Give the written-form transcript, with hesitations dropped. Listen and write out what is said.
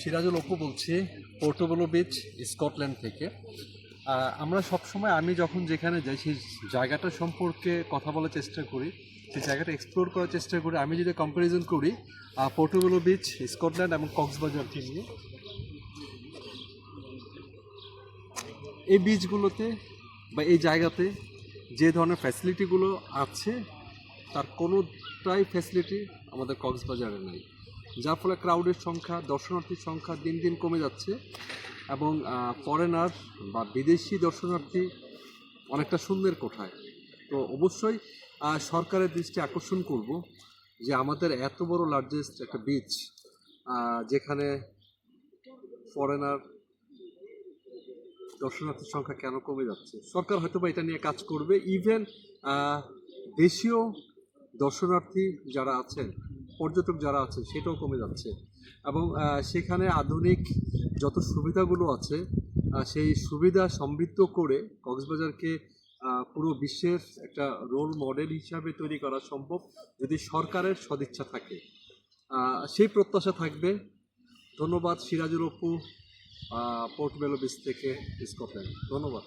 সিরাজুল অপু বলছি, পোর্টোবেলো beach, Scotland থেকে। আমরা সবসময় আমি যখন যেখানে যাই সেই জায়গাটা সম্পর্কে কথা বলার চেষ্টা করি, সেই জায়গাটা এক্সপ্লোর করার চেষ্টা করি। আমি যদি কম্প্যারিজন করি পোর্টোবেলো বিচ, স্কটল্যান্ড এবং কক্সবাজারকে নিয়ে, এই বিচগুলোতে বা এই জায়গাতে যে ধরনের ফ্যাসিলিটিগুলো আছে তার কোনোটাই ফ্যাসিলিটি আমাদের কক্সবাজারে নেই, যার ফলে ক্রাউডের সংখ্যা, দর্শনার্থীর সংখ্যা দিন দিন কমে যাচ্ছে এবং ফরেনার বা বিদেশি দর্শনার্থী অনেকটা শূন্যের কোঠায়। তো অবশ্যই সরকারের দৃষ্টি আকর্ষণ করব যে আমাদের এত বড় লার্জেস্ট একটা বিচ যেখানে ফরেনার দর্শনার্থীর সংখ্যা কেন কমে যাচ্ছে। সরকার হয়তো বা এটা নিয়ে কাজ করবে। ইভেন দেশীয় দর্শনার্থী যারা আছেন, পর্যটক যারা আছেন, সেটাও কমে যাচ্ছে এবং সেখানে আধুনিক যত সুবিধাগুলো আছে সেই সুবিধা সমৃদ্ধ করে কক্সবাজারকে পুরো বিশ্বের একটা রোল মডেল হিসাবে তৈরি করা সম্ভব যদি সরকারের সদিচ্ছা থাকে। সেই প্রত্যাশা থাকবে। ধন্যবাদ সিরাজুল অপু, পোর্টোবেলো বিচ থেকে, স্কটল্যান্ড। ধন্যবাদ।